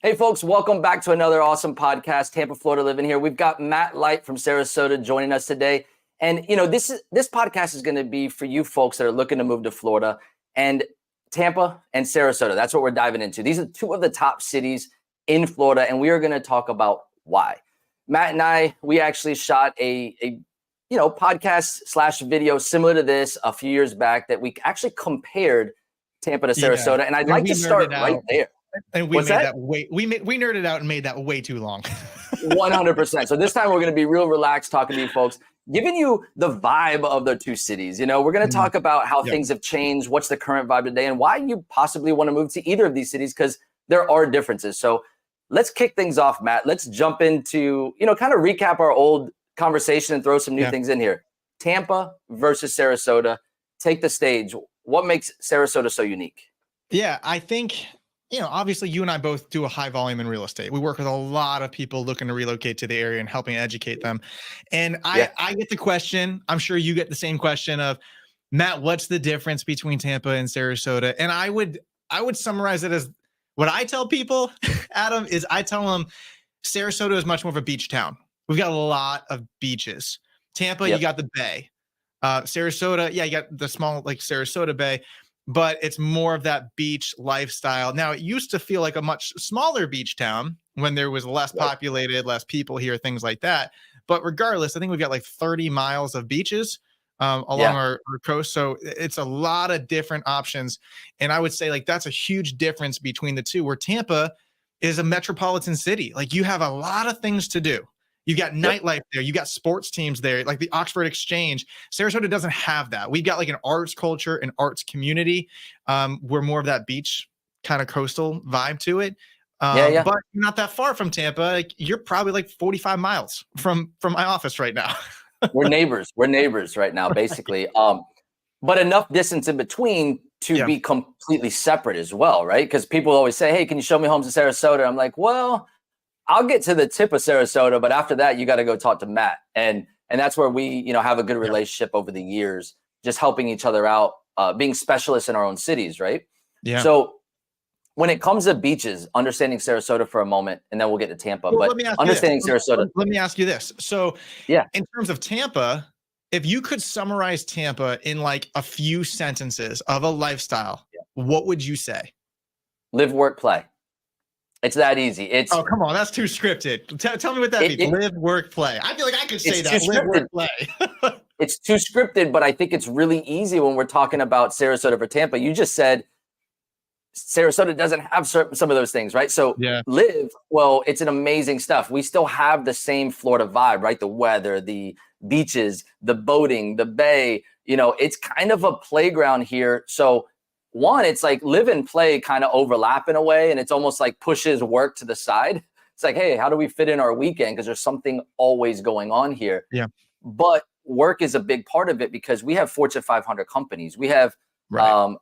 Hey, folks, welcome back to another awesome podcast, Tampa, Florida Living here. We've got Matt Light from Sarasota joining us today. And, this podcast is going to be for you folks that are looking to move to Florida and Tampa and Sarasota. That's what we're diving into. These are two of the top cities in Florida, and we are going to talk about why. Matt and I, we actually shot a podcast / video similar to this a few years back that we actually compared Tampa to Sarasota. Yeah. And I'd like to start right there. And we nerded out and made that way too long. 100%. So this time we're going to be real relaxed talking to you folks, giving you the vibe of the two cities. We're going to talk about how things have changed, what's the current vibe today, and why you possibly want to move to either of these cities, because there are differences. So let's kick things off, Matt. Let's jump into, kind of recap our old conversation and throw some new things in here. Tampa versus Sarasota. Take the stage. What makes Sarasota so unique? Yeah, I think, obviously you and I both do a high volume in real estate. We work with a lot of people looking to relocate to the area and helping educate them. And I get the question, I'm sure you get the same question of, Matt, what's the difference between Tampa and Sarasota? And I would summarize it as what I tell people, Adam, is I tell them Sarasota is much more of a beach town. We've got a lot of beaches. Tampa, you got the bay. Sarasota, you got the small Sarasota Bay, but it's more of that beach lifestyle. Now, it used to feel like a much smaller beach town when there was less populated, less people here, things like that. But regardless, I think we've got 30 miles of beaches along our coast. So it's a lot of different options. And I would say that's a huge difference between the two, where Tampa is a metropolitan city. You have a lot of things to do. You got nightlife there. You got sports teams there, like the Oxford Exchange. Sarasota doesn't have that. We've got an arts culture, an arts community. We're more of that beach kind of coastal vibe to it. But you're not that far from Tampa. You're probably 45 miles from my office right now. We're neighbors. We're neighbors right now, basically. But enough distance in between to be completely separate as well, right? Because people always say, hey, can you show me homes in Sarasota? I'm like, well, I'll get to the tip of Sarasota, but after that, you got to go talk to Matt. And that's where we, have a good relationship over the years, just helping each other out, being specialists in our own cities, right? Yeah. So when it comes to beaches, understanding Sarasota for a moment, and then we'll get to Tampa. Well, but understanding Sarasota. Let me ask you this. So in terms of Tampa, if you could summarize Tampa in a few sentences of a lifestyle, what would you say? Live, work, play. It's that easy. Oh, come on. That's too scripted. Tell me what that means. Live, work, play. I feel like I could say that. Live, work, play. It's too scripted, but I think it's really easy when we're talking about Sarasota for Tampa. You just said Sarasota doesn't have some of those things, right? So live, well, it's an amazing stuff. We still have the same Florida vibe, right? The weather, the beaches, the boating, the bay. It's kind of a playground here. So one, it's live and play kind of overlap in a way, and it's almost pushes work to the side. It's hey, how do we fit in our weekend? Because there's something always going on here. Yeah. But work is a big part of it because we have Fortune 500 companies. We have a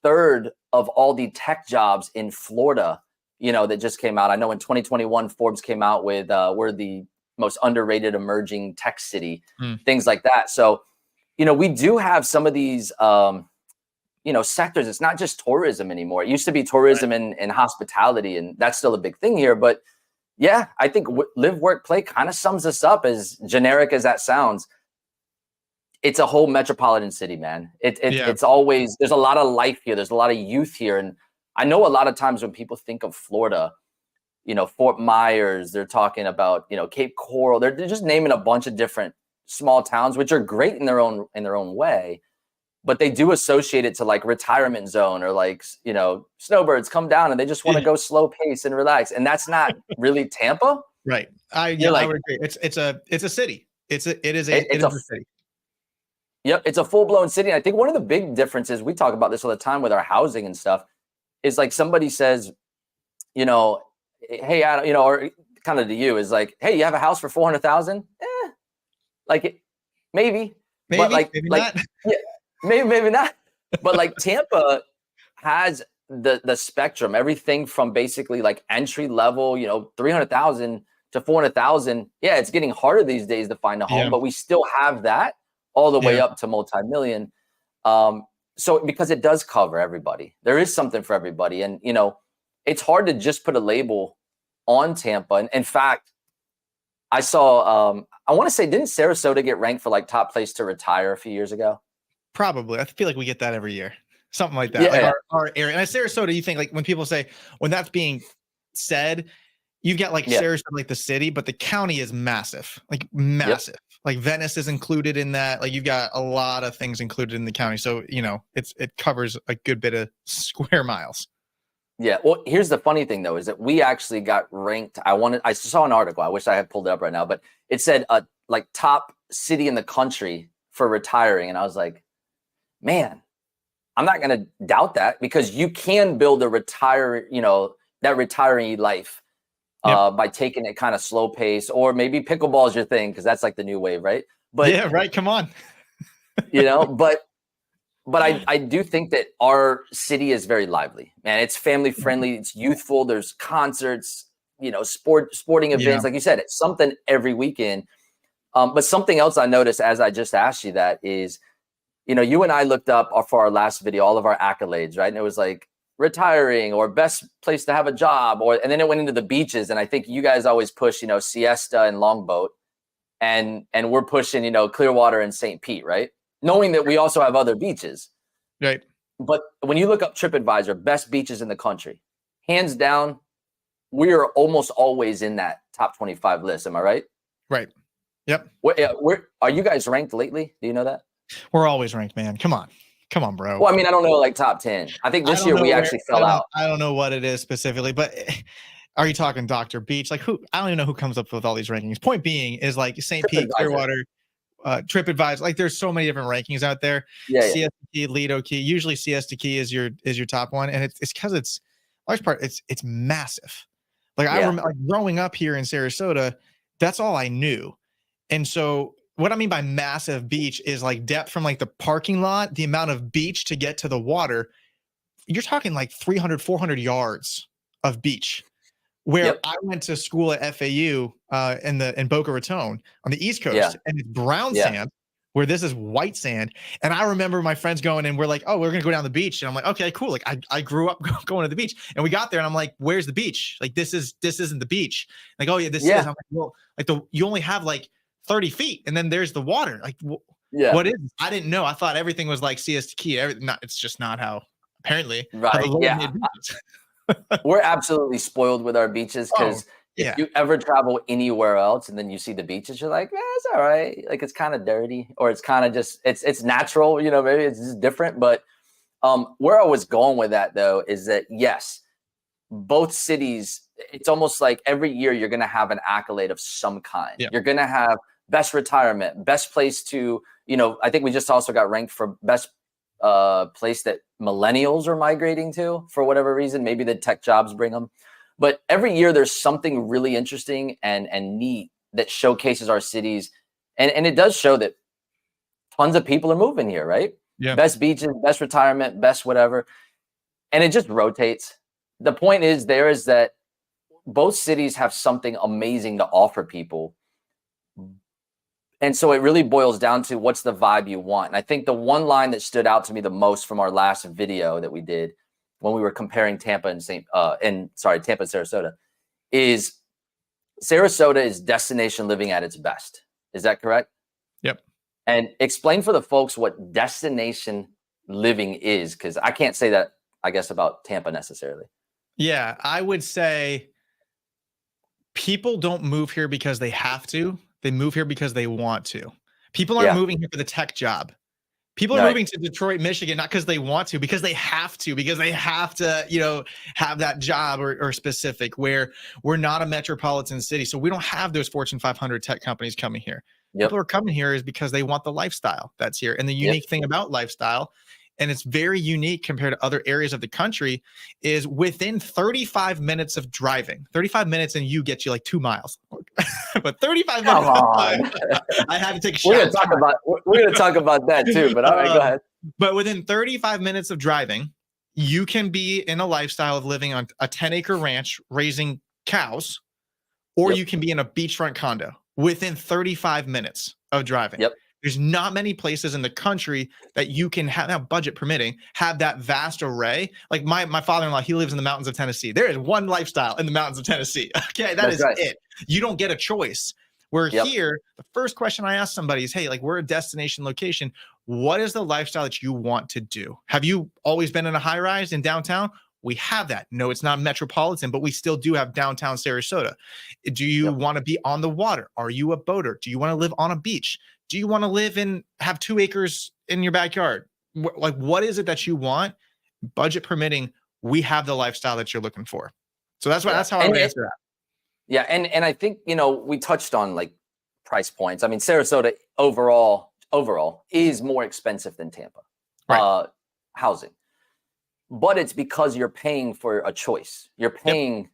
third of all the tech jobs in Florida, that just came out. I know in 2021, Forbes came out with we're the most underrated emerging tech city, things like that. So, we do have some of these sectors. It's not just tourism anymore. It used to be tourism and hospitality, and that's still a big thing here. But I think live, work, play kind of sums us up, as generic as that sounds. It's a whole metropolitan city, man. It's always, there's a lot of life here. There's a lot of youth here. And I know a lot of times when people think of Florida, Fort Myers, they're talking about, Cape Coral. They're just naming a bunch of different small towns, which are great in their own way. But they do associate it to retirement zone or snowbirds come down and they just want to go slow pace and relax. And that's not really Tampa. Right. I would agree. It's a city. It is a city. Yep. It's a full blown city. And I think one of the big differences, we talk about this all the time with our housing and stuff, is somebody says, hey, Adam, or kind of to you is hey, you have a house for 400,000. Maybe, but maybe not. Yeah. Maybe not, but Tampa has the spectrum, everything from basically entry level, 300,000 to 400,000. Yeah, it's getting harder these days to find a home, but we still have that all the way up to multi-million. So because it does cover everybody, there is something for everybody, and it's hard to just put a label on Tampa. And in fact, I saw, I want to say, didn't Sarasota get ranked for like top place to retire a few years ago? Probably. I feel like we get that every year. Something like that. Yeah. Like our area. And Sarasota, you think like when people say, when that's being said, you've got like Sarasota, like the city, but the county is massive, like massive. Yep. Like Venice is included in that. Like you've got a lot of things included in the county. So, you know, it covers a good bit of square miles. Yeah. Well, here's the funny thing though, is that we actually got ranked. I saw an article. I wish I had pulled it up right now, but it said like top city in the country for retiring. And I was like, man, I'm not going to doubt that, because you can build a that retiree life by taking it kind of slow pace, or maybe pickleball is your thing, because that's like the new wave, right? But yeah, right. Come on. But I do think that our city is very lively, man. It's family friendly. It's youthful. There's concerts, sporting events. Like you said, it's something every weekend. But something else I noticed as I just asked you that is, you and I looked up for our last video, all of our accolades, right? And it was like retiring or best place to have a job, and then it went into the beaches. And I think you guys always push, Siesta and Longboat, and we're pushing, Clearwater and St. Pete, right? Knowing that we also have other beaches. Right. But when you look up TripAdvisor, best beaches in the country, hands down, we are almost always in that top 25 list. Am I right? Right. Yep. Where are you guys ranked lately? Do you know that? We're always ranked, man. Come on, bro. Well, I mean, I don't know, like top 10. I think this year we actually fell out. I don't know what it is specifically, but are you talking Dr. Beach? Like who? I don't even know who comes up with all these rankings. Point being is like St. Pete, Clearwater, TripAdvisor. Like there's so many different rankings out there. Siesta Key, Lido Key. Usually Siesta Key is your top one, and it's because it's large part. It's massive. Like I remember like, growing up here in Sarasota, that's all I knew, and so. What I mean by massive beach is like depth from like the parking lot, the amount of beach to get to the water. You're talking like 300, 400 yards of beach. Where I went to school at FAU in Boca Raton on the East Coast, and it's brown sand, where this is white sand. And I remember my friends going, and we're like, oh, we're gonna go down the beach. And I'm like, okay, cool. Like I grew up going to the beach, and we got there, and I'm like, where's the beach? Like this isn't the beach. Like, oh yeah, this is. I'm like, well, like you only have like 30 feet, and then there's the water. Like, what is it? I didn't know. I thought everything was like Siesta Key. It's just not how, apparently. Right. We're absolutely spoiled with our beaches, because if you ever travel anywhere else and then you see the beaches, you're like, it's all right. Like, it's kind of dirty, or it's kind of just, it's natural, maybe it's just different. But where I was going with that, though, is that, yes, both cities, it's almost like every year you're going to have an accolade of some kind. You're going to have best retirement, best place to, I think we just also got ranked for best place that millennials are migrating to for whatever reason. Maybe the tech jobs bring them. But every year there's something really interesting and neat that showcases our cities. And it does show that tons of people are moving here, right? Yeah. Best beaches, best retirement, best whatever. And it just rotates. The point is that both cities have something amazing to offer people. And so it really boils down to what's the vibe you want. And I think the one line that stood out to me the most from our last video that we did when we were comparing Tampa and Tampa and Sarasota is Sarasota is destination living at its best. Is that correct? Yep. And explain for the folks what destination living is, because I can't say that, I guess, about Tampa necessarily. Yeah, I would say people don't move here because they have to. They move here because they want to. People aren't moving here for the tech job. People are moving to Detroit, Michigan, not because they want to, because they have to, have that job or specific, where we're not a metropolitan city. So we don't have those Fortune 500 tech companies coming here. People are coming here is because they want the lifestyle that's here. And the unique thing about lifestyle, and it's very unique compared to other areas of the country, is within 35 minutes of driving, 35 minutes and you get you like 2 miles, but 35 minutes, I had to take a shot. We're going to talk about that too, but all right, go ahead. But within 35 minutes of driving, you can be in a lifestyle of living on a 10-acre ranch, raising cows, or you can be in a beachfront condo within 35 minutes of driving. There's not many places in the country that you can have, now budget permitting, have that vast array. Like my father-in-law, he lives in the mountains of Tennessee. There is one lifestyle in the mountains of Tennessee. Okay, that is it. You don't get a choice. Where here, the first question I ask somebody is, hey, like, we're a destination location. What is the lifestyle that you want to do? Have you always been in a high rise in downtown? We have that. No, it's not metropolitan, but we still do have downtown Sarasota. Do you want to be on the water? Are you a boater? Do you want to live on a beach? Do you want to live and have 2 acres in your backyard? Like, what is it that you want? Budget permitting, we have the lifestyle that you're looking for. So that's how I would answer that. Yeah, and I think, we touched on like price points. I mean, Sarasota overall is more expensive than Tampa, housing. But it's because you're paying for a choice. You're paying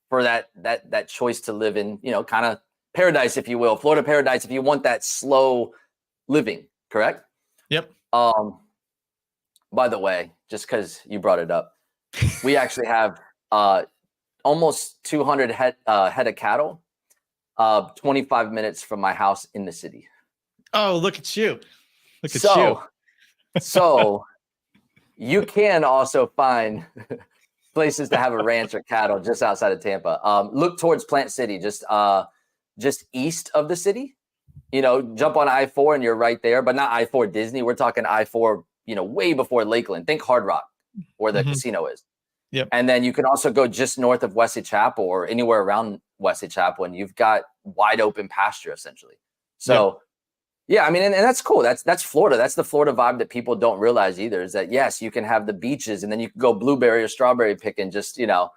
for that choice to live in, kind of paradise, if you will, Florida paradise, if you want that slow living, correct? Yep. By the way, just because you brought it up, we actually have almost 200 head of cattle, 25 minutes from my house in the city. Oh, look at you. Look at you. So you can also find places to have a ranch or cattle just outside of Tampa. Look towards Plant City, just east of the city. Jump on I-4 and you're right there, but not I-4 Disney. We're talking I-4, way before Lakeland. Think Hard Rock, where the casino is. Yep. And then you can also go just north of Wesley Chapel or anywhere around Wesley Chapel, and you've got wide open pasture essentially. So, I mean, and that's cool. That's Florida. That's the Florida vibe that people don't realize either, is that, yes, you can have the beaches and then you can go blueberry or strawberry picking just, 30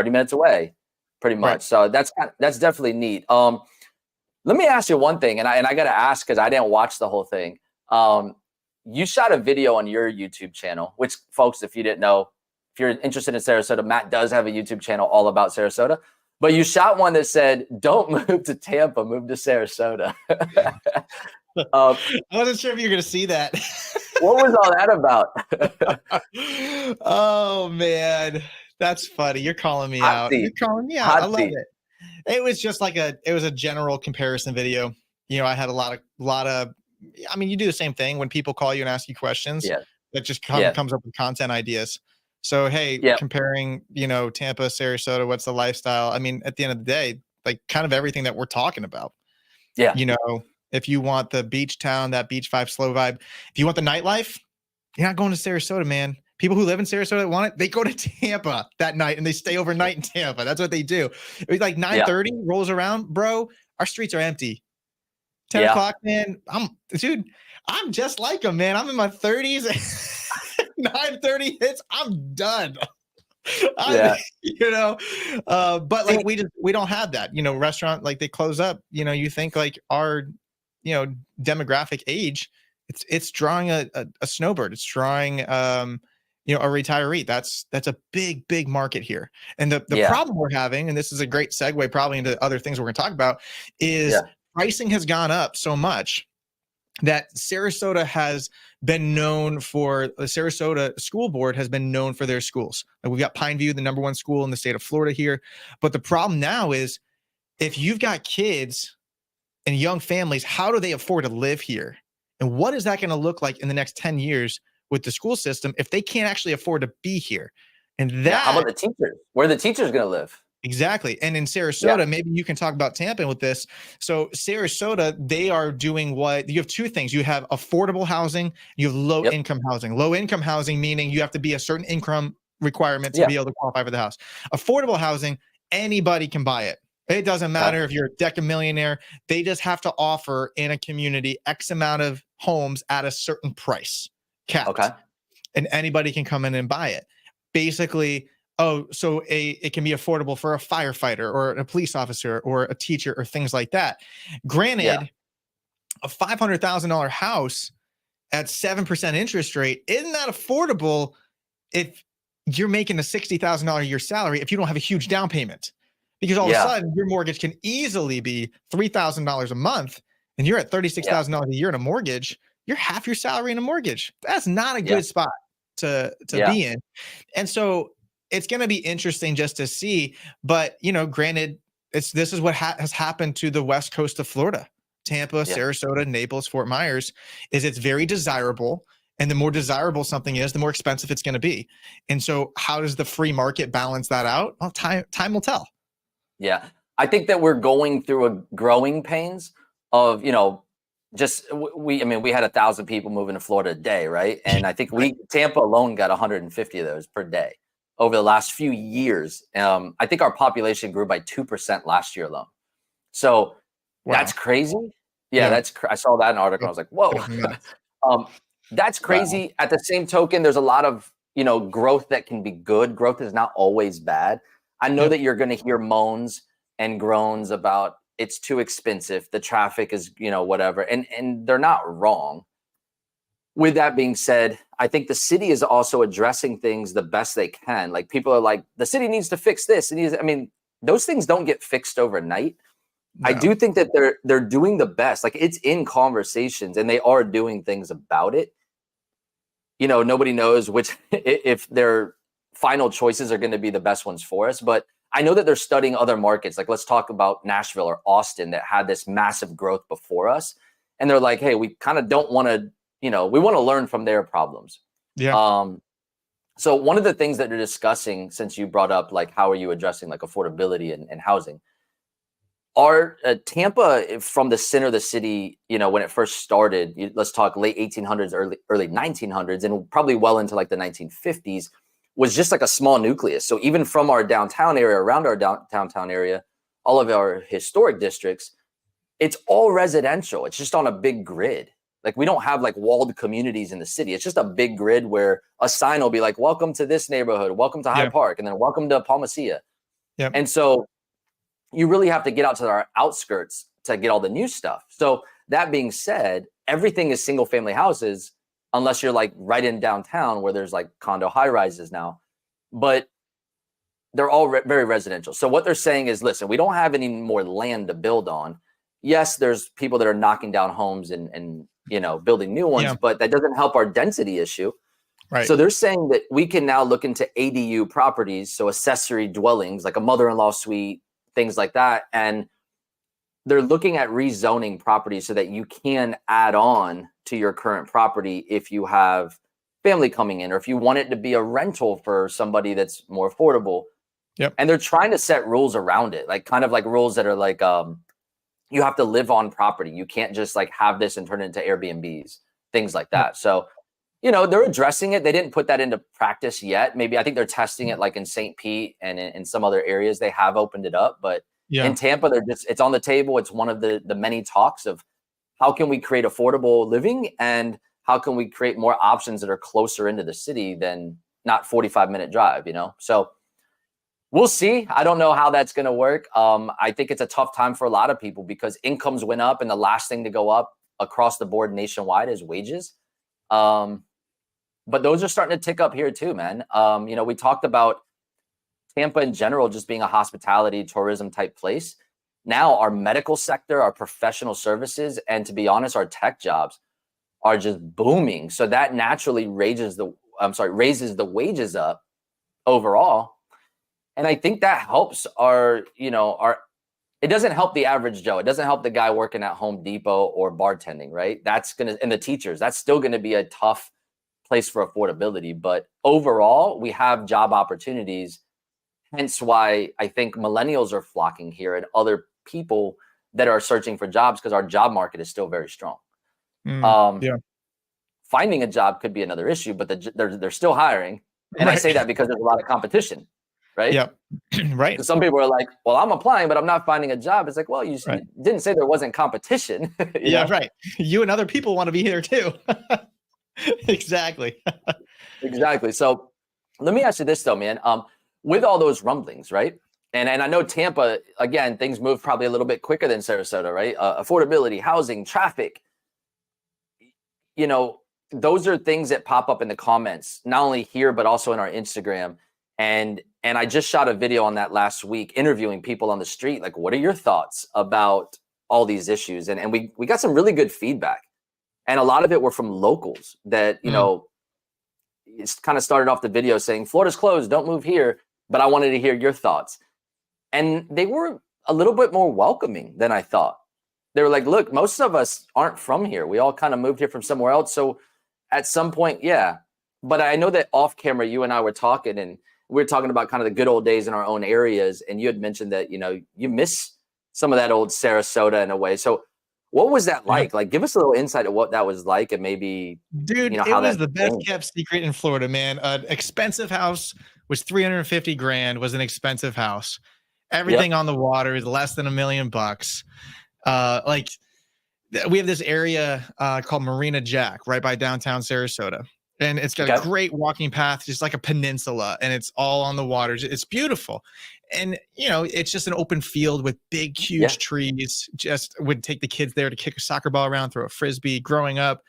minutes away pretty much. Right. So that's definitely neat. Let me ask you one thing, and I got to ask because I didn't watch the whole thing. You shot a video on your YouTube channel, which, folks, if you didn't know, if you're interested in Sarasota, Matt does have a YouTube channel all about Sarasota. But you shot one that said, "Don't move to Tampa, move to Sarasota." I wasn't sure if you were going to see that. What was all that about? Oh, man. That's funny. You're calling me out. You're calling me out. I love it. It was just like it was a general comparison video. I had a lot of, I mean, you do the same thing when people call you and ask you questions. That just comes up with content ideas. So, hey, comparing, Tampa, Sarasota, what's the lifestyle? I mean, at the end of the day, like, kind of everything that we're talking about. Yeah. If you want the beach town, that beach vibe, slow vibe, if you want the nightlife, you're not going to Sarasota, man. People who live in Sarasota that want it, they go to Tampa that night and they stay overnight in Tampa. That's what they do. It was like 9:30 rolls around, bro. Our streets are empty. 10 o'clock, man. I'm just like them, man. I'm in my 30s. 9:30 hits, I'm done. But like we don't have that. Restaurant, like, they close up. You think like our demographic age, it's drawing a snowbird. It's drawing a retiree. That's a big market here. And the problem we're having, and this is a great segue probably into other things we're going to talk about, is pricing has gone up so much that Sarasota has been known for, the Sarasota School Board has been known for their schools. Like, we've got Pineview, the #1 school in the state of Florida here. But the problem now is, if you've got kids and young families, how do they afford to live here? And what is that going to look like in the next 10 years with the school system if they can't actually afford to be here? And that, how about the teachers? Where are the teachers going to live? Exactly. And in Sarasota, maybe you can talk about Tampa with this. So Sarasota, they are doing what you have two things. You have affordable housing, you have low income housing. Low income housing, meaning you have to be a certain income requirement to be able to qualify for the house. Affordable housing, anybody can buy it. It doesn't matter if you're a decamillionaire. They just have to offer in a community X amount of homes at a certain price capped. Okay. And anybody can come in and buy it. Basically, so it can be affordable for a firefighter or a police officer or a teacher or things like that. Granted, a $500,000 house at 7% interest rate, isn't that affordable if you're making a $60,000 a year salary if you don't have a huge down payment? Because all of a sudden your mortgage can easily be $3,000 a month and you're at $36,000 a year in a mortgage. You're half your salary in a mortgage. That's not a good spot to be in. And so it's going to be interesting just to see, but granted, this is what has happened to the west coast of Florida. Tampa, Sarasota, Naples, Fort Myers, is it's very desirable. And the more desirable something is, the more expensive it's going to be. And so how does the free market balance that out? Well, time will tell. Yeah. I think that we're going through a growing pains of, you know, we had 1,000 people moving to Florida a day, right? And I think Tampa alone got 150 of those per day over the last few years. I think our population grew by 2% last year alone. So that's crazy. Yeah. I saw that in an article. I was like, whoa. That's crazy. Wow. At the same token, there's a lot of, you know, growth that can be good. Growth is not always bad. I know that you're going to hear moans and groans about it's too expensive. The traffic is, you know, whatever. And they're not wrong. With that being said, I think the city is also addressing things the best they can. Like people are like, the city needs to fix this. Those things don't get fixed overnight. No. I do think that they're doing the best. Like it's in conversations and they are doing things about it. You know, nobody knows if their final choices are going to be the best ones for us. But I know that they're studying other markets. Like let's talk about Nashville or Austin that had this massive growth before us. And they're like, hey, we kind of don't want to, you know, we want to learn from their problems. Yeah. So one of the things that they're discussing, since you brought up, like, how are you addressing like affordability and housing? Our Tampa, from the center of the city, you know, when it first started, let's talk late 1800s, early 1900s, and probably well into like the 1950s, was just like a small nucleus. So even from our downtown area, around our downtown area, all of our historic districts, it's all residential. It's just on a big grid. Like we don't have like walled communities in the city. It's just a big grid where a sign will be like, welcome to this neighborhood, welcome to Hyde Park, and then welcome to Palmacia. Yep. And so you really have to get out to our outskirts to get all the new stuff. So that being said, everything is single family houses, unless you're like right in downtown where there's like condo high rises now, but they're all very residential. So what they're saying is, listen, we don't have any more land to build on. Yes, there's people that are knocking down homes and you know, building new ones, but that doesn't help our density issue. Right. So they're saying that we can now look into ADU properties, so accessory dwellings, like a mother-in-law suite, things like that. And they're looking at rezoning properties so that you can add on to your current property if you have family coming in, or if you want it to be a rental for somebody that's more affordable. Yep. And they're trying to set rules around it, like kind of like rules that are like, you have to live on property. You can't just like have this and turn it into Airbnbs, things like that. Yep. So, you know, they're addressing it. They didn't put that into practice yet. Maybe I think they're testing it like in St. Pete and in some other areas they have opened it up. But in Tampa, it's on the table. It's one of the many talks of how can we create affordable living and how can we create more options that are closer into the city than not 45-minute drive, you know? So we'll see. I don't know how that's going to work. I think it's a tough time for a lot of people because incomes went up and the last thing to go up across the board nationwide is wages. But those are starting to tick up here too, man. You know, we talked about Tampa in general just being a hospitality tourism type place. Now our medical sector, our professional services, and to be honest, our tech jobs are just booming. So that naturally raises the wages up overall. And I think that helps it doesn't help the average Joe. It doesn't help the guy working at Home Depot or bartending, right? And the teachers, that's still going to be a tough place for affordability. But overall, we have job opportunities. Hence why I think millennials are flocking here and other people that are searching for jobs because our job market is still very strong. Finding a job could be another issue, but they're still hiring. And I say that because there's a lot of competition, right? Yeah, right. Some people are like, well, I'm applying, but I'm not finding a job. It's like, well, you didn't say there wasn't competition. You know? Right. You and other people want to be here too. Exactly. Exactly. So let me ask you this though, man. With all those rumblings, right? And I know Tampa, again, things move probably a little bit quicker than Sarasota, right? Affordability, housing, traffic. You know, those are things that pop up in the comments, not only here, but also in our Instagram. And I just shot a video on that last week, interviewing people on the street. Like, what are your thoughts about all these issues? And we got some really good feedback. And a lot of it were from locals that, you know, it's kind of started off the video saying, Florida's closed, don't move here. But I wanted to hear your thoughts. And they were a little bit more welcoming than I thought. they were like, look, most of us aren't from here. We all kind of moved here from somewhere else. So at some point, yeah. But I know that off camera, you and I were talking, and we were talking about kind of the good old days in our own areas. And you had mentioned that, you miss some of that old Sarasota in a way. So what was that like? Like, give us a little insight of what that was like, and maybe, dude, it was the best kept secret in Florida, man. An expensive house was $350 grand, was an expensive house. Everything on the water is less than $1 million. Like, we have this area called Marina Jack right by downtown Sarasota. And it's got a great walking path, just like a peninsula, and it's all on the water. It's beautiful. And, it's just an open field with big, huge trees. Just would take the kids there to kick a soccer ball around, throw a Frisbee. Growing up,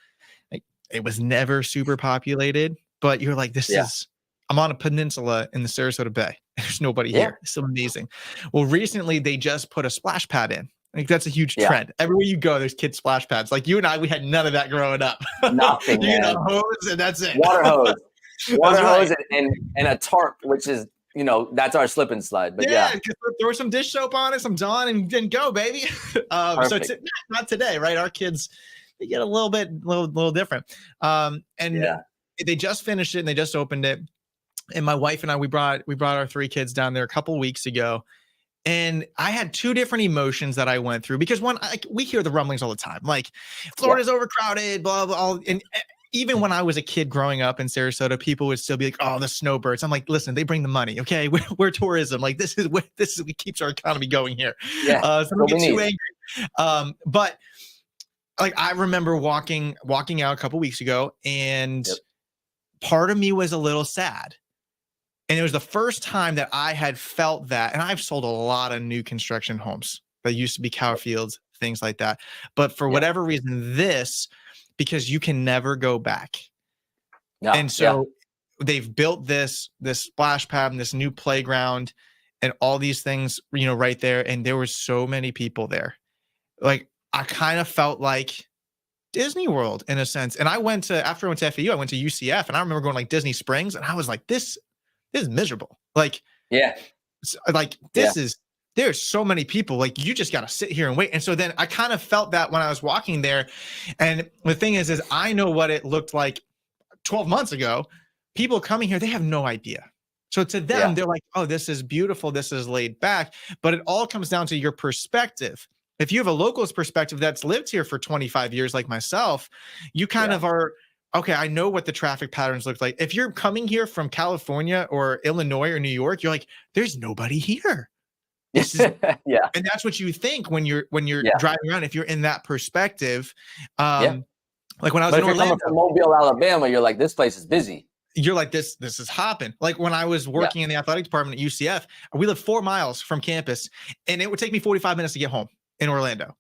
like, it was never super populated, but you're like, I'm on a peninsula in the Sarasota Bay. There's nobody here. It's so amazing. Well, recently they just put a splash pad in. Like, that's a huge trend. Everywhere you go, there's kid splash pads. Like, you and I, we had none of that growing up. Nothing, man. Hose, and that's it. Water hose. Hose and a tarp, which is, that's our slip and slide. But throw some dish soap on it, some Dawn, and go, baby. So it's not today, right? Our kids, they get a little different. They just finished it and they just opened it. And my wife and I, we brought our 3 kids down there a couple weeks ago. And I had 2 different emotions that I went through, because one, we hear the rumblings all the time, like Florida's overcrowded, blah, blah, blah. And even when I was a kid growing up in Sarasota, people would still be like, oh, the snowbirds. I'm like, listen, they bring the money. Okay. We're tourism. Like, this is what keeps our economy going here. So don't get too angry. But like, I remember walking out a couple weeks ago, and part of me was a little sad. And it was the first time that I had felt that. And I've sold a lot of new construction homes that used to be cow fields, things like that. But for whatever reason, because you can never go back. And so they've built this splash pad and this new playground and all these things, right there. And there were so many people there. Like, I kind of felt like Disney World in a sense. And after I went to FAU, I went to UCF, and I remember going like Disney Springs, and I was like, this is miserable. Like, there's so many people, like, you just got to sit here and wait. And so then I kind of felt that when I was walking there. And the thing is I know what it looked like 12 months ago. People coming here, they have no idea. So to them, they're like, oh, this is beautiful. This is laid back. But it all comes down to your perspective. If you have a local's perspective that's lived here for 25 years, like myself, you kind of are, okay, I know what the traffic patterns look like. If you're coming here from California or Illinois or New York, you're like, there's nobody here. This is, and that's what you think when you're driving around. If you're in that perspective, like when I was in Orlando, coming from Mobile, Alabama, you're like, this place is busy. You're like, this is hopping. Like when I was working in the athletic department at UCF, we live 4 miles from campus, and it would take me 45 minutes to get home in Orlando.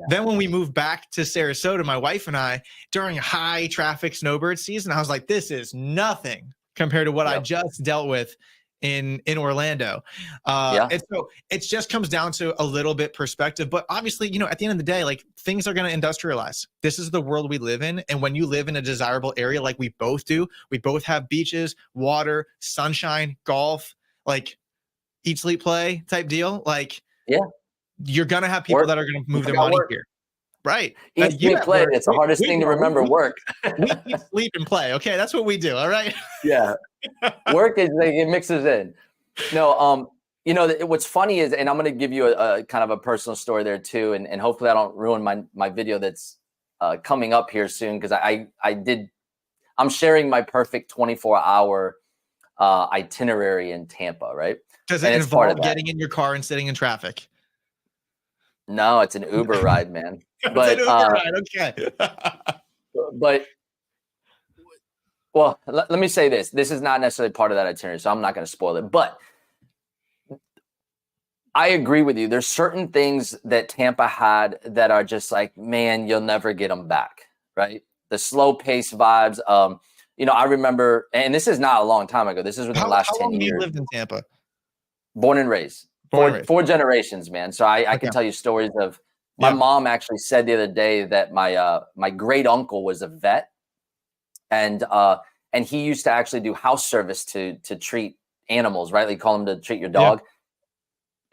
Then when we moved back to Sarasota, my wife and I, during high traffic snowbird season, I was like, this is nothing compared to what I just dealt with in Orlando. And so it just comes down to a little bit perspective. But obviously, at the end of the day, like, things are going to industrialize. This is the world we live in. And when you live in a desirable area like we both do, we both have beaches, water, sunshine, golf, like eat, sleep, play type deal. Like, you're going to have people that are going to move their money here. Right. Eat, sleep, play. It's the hardest thing to remember. Work. We eat, sleep, and play. Okay. That's what we do. All right. Work is like, it mixes in. No, what's funny is, and I'm going to give you a kind of a personal story there too. And hopefully I don't ruin my video that's coming up here soon. Cause I'm sharing my perfect 24-hour itinerary in Tampa. Right. Does it involve getting in your car and sitting in traffic? No, it's an Uber ride, man. But it's an Uber ride, okay. But well, let me say this. This is not necessarily part of that itinerary, so I'm not going to spoil it. But I agree with you. There's certain things that Tampa had that are just like, man, you'll never get them back, right? The slow pace vibes. I remember, and this is not a long time ago. This is within the last 10 years. How long have you lived in Tampa? Born and raised. Four generations, man. So I can tell you stories of my mom actually said the other day that my great uncle was a vet, and he used to actually do house service to treat animals, right? They call them to treat your dog.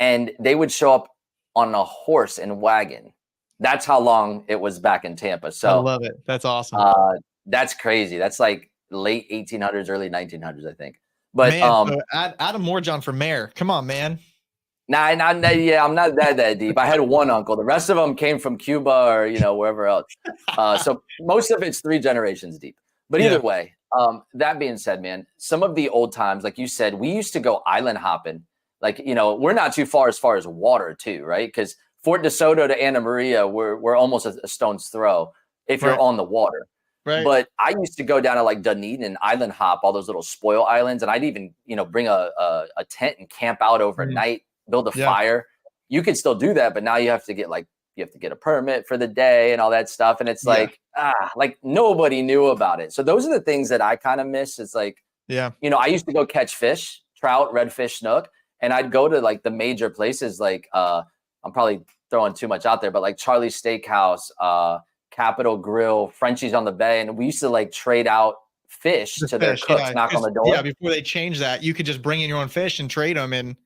And they would show up on a horse and wagon That's how long it was back in Tampa. So I love it. That's awesome. That's crazy. That's like late 1800s, early 1900s, I think. But man, so Adam Moorjohn for mayor. Come on, man. Nah, yeah, I'm not that deep. I had one uncle. The rest of them came from Cuba or wherever else. So most of it's 3 generations deep. But either way, that being said, man, some of the old times, like you said, we used to go island hopping. Like we're not too far as water too, right? Because Fort DeSoto to Anna Maria, we're almost a stone's throw if you're on the water. Right. But I used to go down to like Dunedin and island hop all those little spoil islands, and I'd even bring a tent and camp out overnight. Build a fire. You could still do that, but now you have to get a permit for the day and all that stuff. And it's like nobody knew about it. So those are the things that I kind of miss. It's like, I used to go catch fish, trout, redfish, snook, and I'd go to like the major places. Like I'm probably throwing too much out there, but like Charlie's Steakhouse, Capitol Grill, Frenchie's on the Bay. And we used to like trade out fish to their cooks, knock on the door. Yeah. Before they changed that, you could just bring in your own fish and trade them. And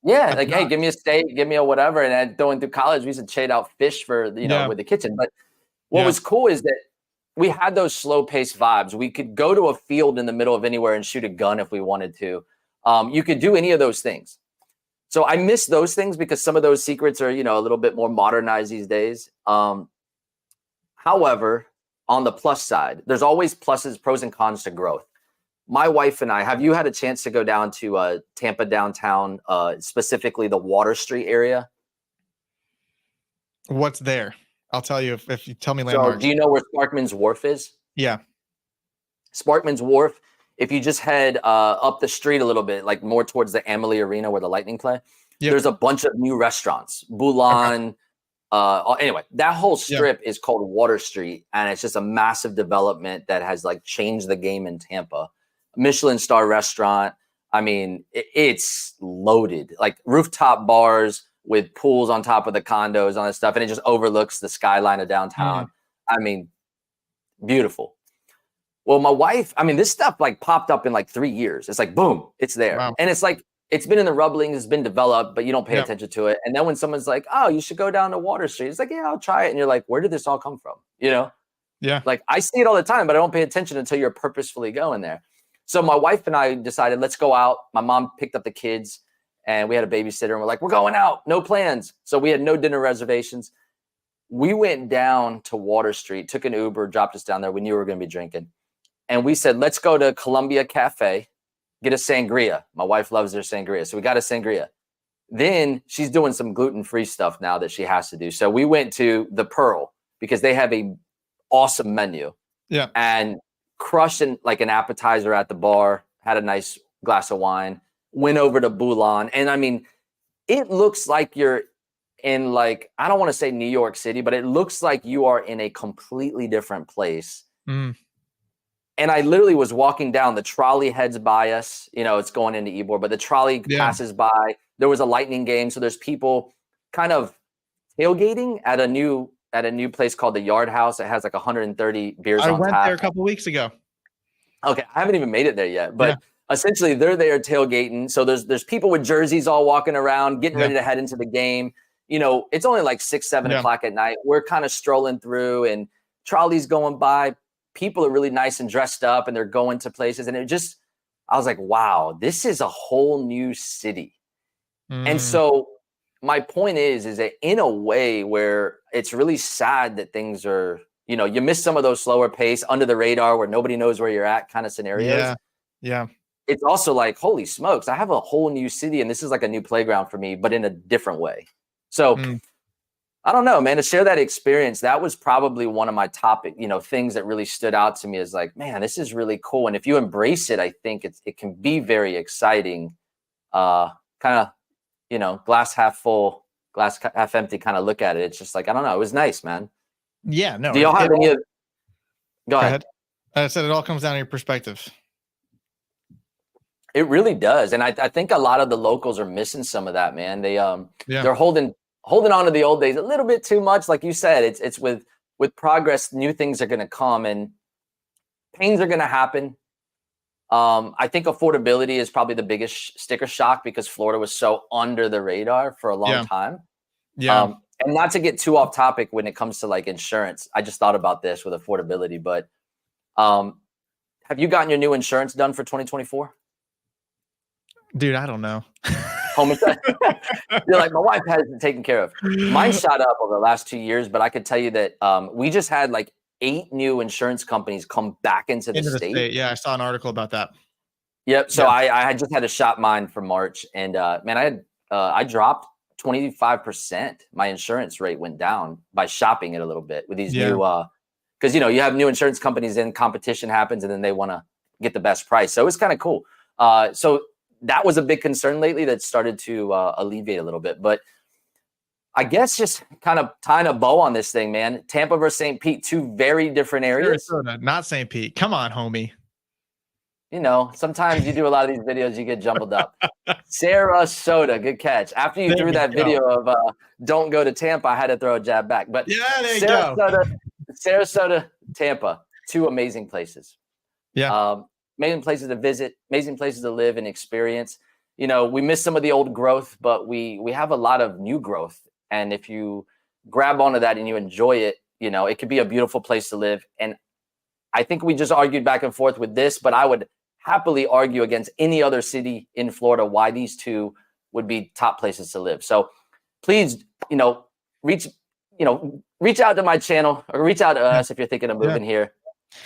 yeah, like, hey, give me a steak, give me a whatever. And then going through college, we used to trade out fish for, with the kitchen. But what was cool is that we had those slow paced vibes. We could go to a field in the middle of anywhere and shoot a gun if we wanted to. You could do any of those things. So I miss those things because some of those secrets are, a little bit more modernized these days. However, on the plus side, there's always pluses, pros and cons to growth. My wife and I, have you had a chance to go down to Tampa downtown, specifically the Water Street area? What's there? I'll tell you if you tell me landmarks. So do you know where Sparkman's Wharf is? Yeah. Sparkman's Wharf, if you just head up the street a little bit, like more towards the Amalie Arena where the Lightning play, there's a bunch of new restaurants. Boulan. Anyway, that whole strip is called Water Street, and it's just a massive development that has like changed the game in Tampa. Michelin star restaurant. I mean, it's loaded, like rooftop bars with pools on top of the condos, all that stuff. And it just overlooks the skyline of downtown. I mean, beautiful. Well, my wife, I mean, this stuff like popped up in like 3 years. It's like, boom, it's there. Wow. And it's like, it's been in the rumblings, it's been developed, but you don't pay attention to it. And then when someone's like, oh, you should go down to Water Street. It's like, yeah, I'll try it. And you're like, where did this all come from? Yeah. Like I see it all the time, but I don't pay attention until you're purposefully going there. So my wife and I decided, let's go out. My mom picked up the kids and we had a babysitter and we're like, we're going out, no plans. So we had no dinner reservations. We went down to Water Street, took an Uber, dropped us down there. We knew we were going to be drinking. And we said, let's go to Columbia Cafe, get a sangria. My wife loves their sangria. So we got a sangria. Then she's doing some gluten-free stuff now that she has to do. So we went to the Pearl because they have a awesome menu. Yeah. And crushed in like an appetizer at the bar, had a nice glass of wine, went over to Boulan. And I mean, it looks like you're in like, I don't want to say New York City, but it looks like you are in a completely different place. And I literally was walking down, the trolley heads by us, it's going into Ybor, but the trolley passes by. There was a Lightning game. So there's people kind of tailgating at a new place called the Yard House. It has like 130 beers on tap. I went there a couple of weeks ago. Okay, I haven't even made it there yet, but essentially they're there tailgating. So there's people with jerseys all walking around, getting ready to head into the game. It's only like 6, 7 o'clock at night. We're kind of strolling through and trolleys going by. People are really nice and dressed up and they're going to places. And I was like, wow, this is a whole new city. And so my point is that in a way where it's really sad that things are, you miss some of those slower pace under the radar where nobody knows where you're at kind of scenarios. Yeah. It's also like, holy smokes, I have a whole new city and this is like a new playground for me, but in a different way. So I don't know, man, to share that experience, that was probably one of my top, things that really stood out to me is like, man, this is really cool. And if you embrace it, I think it can be very exciting, kind of, glass half full, glass half empty kind of look at it. It's just like, I don't know. It was nice, man. Yeah, no. Do y'all have any? Go ahead. I said it all comes down to your perspective. It really does, and I think a lot of the locals are missing some of that, man. They're holding on to the old days a little bit too much, like you said. It's with progress, new things are going to come, and pains are going to happen. I think affordability is probably the biggest sticker shock because Florida was so under the radar for a long time. Yeah. And not to get too off topic when it comes to like insurance, I just thought about this with affordability, but have you gotten your new insurance done for 2024? Dude, I don't know. Home insurance. You're like, my wife has it taken care of. Mine shot up over the last 2 years, but I could tell you that we just had like 8 new insurance companies come back into the state. Yeah, I saw an article about that. Yep. So I had just had to shop mine for March, and man, I dropped 25%. My insurance rate went down by shopping it a little bit with these new because you have new insurance companies in, competition happens, and then they want to get the best price. So it's kind of cool. So that was a big concern lately that started to alleviate a little bit. But I guess just kind of tying a bow on this thing, man. Tampa versus St. Pete, 2 very different areas. Sarasota, not St. Pete. Come on, homie. Sometimes you do a lot of these videos, you get jumbled up. Sarasota, good catch. After you threw that video of don't go to Tampa, I had to throw a jab back. But there you go. Sarasota, Tampa, 2 amazing places. Yeah. Amazing places to visit, amazing places to live and experience. We miss some of the old growth, but we have a lot of new growth. And if you grab onto that and you enjoy it, it could be a beautiful place to live. And I think we just argued back and forth with this, but I would happily argue against any other city in Florida why these 2 would be top places to live. So please, reach out to my channel or reach out to us if you're thinking of moving here.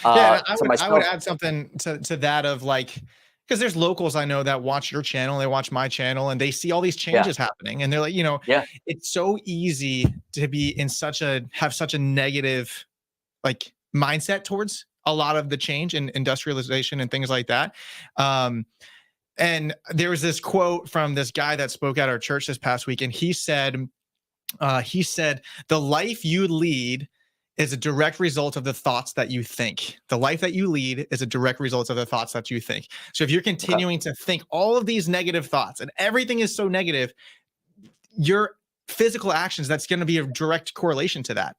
I would add something to that of like, because there's locals I know that watch your channel, they watch my channel, and they see all these changes happening, and they're like, it's so easy to be have such a negative like mindset towards a lot of the change in industrialization and things like that. And there was this quote from this guy that spoke at our church this past week, and he said, the life you lead is a direct result of the thoughts that you think. The life that you lead is a direct result of the thoughts that you think. So if you're continuing to think all of these negative thoughts and everything is so negative, your physical actions, that's going to be a direct correlation to that.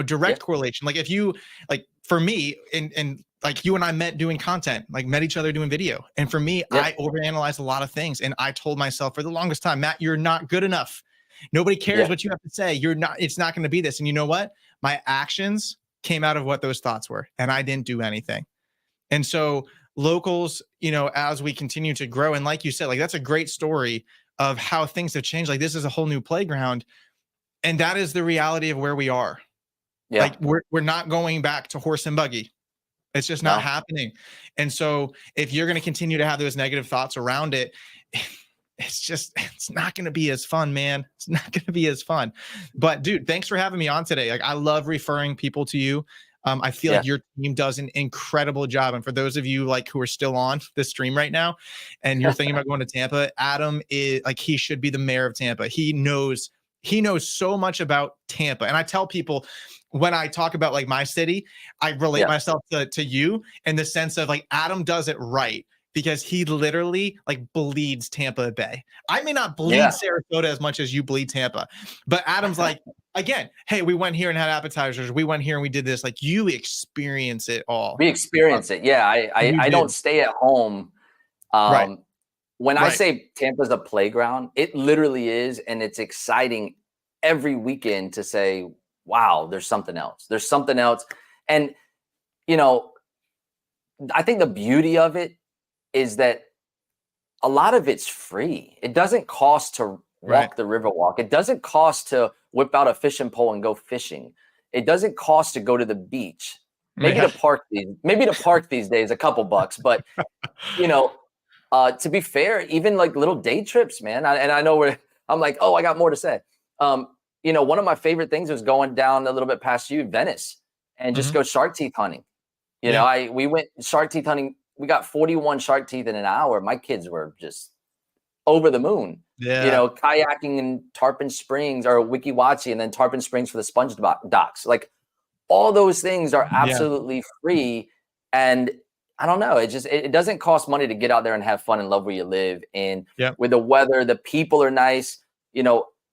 Direct correlation. Like if you, like for me, and like you and I met doing content, like met each other doing video. And for me, I overanalyzed a lot of things. And I told myself for the longest time, Matt, you're not good enough. Nobody cares what you have to say. It's not going to be this. And you know what? My actions came out of what those thoughts were, and I didn't do anything. And so locals, as we continue to grow, and like you said, like that's a great story of how things have changed. Like this is a whole new playground. And that is the reality of where we are. Yeah. Like we're not going back to horse and buggy. It's just not happening. And so if you're going to continue to have those negative thoughts around it, it's not going to be as fun, man. It's not going to be as fun. But dude, thanks for having me on today. Like I love referring people to you. I feel like your team does an incredible job. And for those of you like who are still on this stream right now, and you're thinking about going to Tampa, Adam is like, he should be the mayor of Tampa. He knows so much about Tampa. And I tell people when I talk about like my city, I relate myself to you in the sense of like Adam does it right. Because he literally like bleeds Tampa Bay. I may not bleed Sarasota as much as you bleed Tampa, but Adam's like, again, hey, we went here and had appetizers. We went here and we did this. Like you experience it all. We experience it. Yeah. I don't stay at home. When I say Tampa's a playground, it literally is. And it's exciting every weekend to say, wow, there's something else. There's something else. And, I think the beauty of it is that a lot of it's free. It doesn't cost to walk the river walk. It doesn't cost to whip out a fishing pole and go fishing. It doesn't cost to go to the beach. Maybe to park these days, a couple bucks. But to be fair, even like little day trips, man. I know I'm like, oh, I got more to say. One of my favorite things was going down a little bit past Venice, and just go shark teeth hunting. We went shark teeth hunting. We got 41 shark teeth in an hour. My kids were just over the moon. Kayaking in Tarpon Springs or Weeki Wachee, and then Tarpon Springs for the sponge docks. Like all those things are absolutely free. And I don't know, it doesn't cost money to get out there and have fun and love where you live. And with the weather, the people are nice,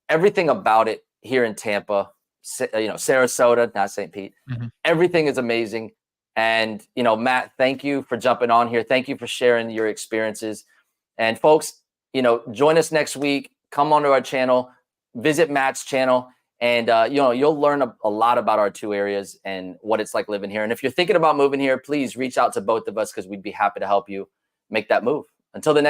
everything about it here in Tampa, Sarasota, not St. Pete, everything is amazing. And, Matt, thank you for jumping on here. Thank you for sharing your experiences. And folks, join us next week. Come onto our channel, visit Matt's channel. And, you'll learn a lot about our two areas and what it's like living here. And if you're thinking about moving here, please reach out to both of us because we'd be happy to help you make that move. Until the next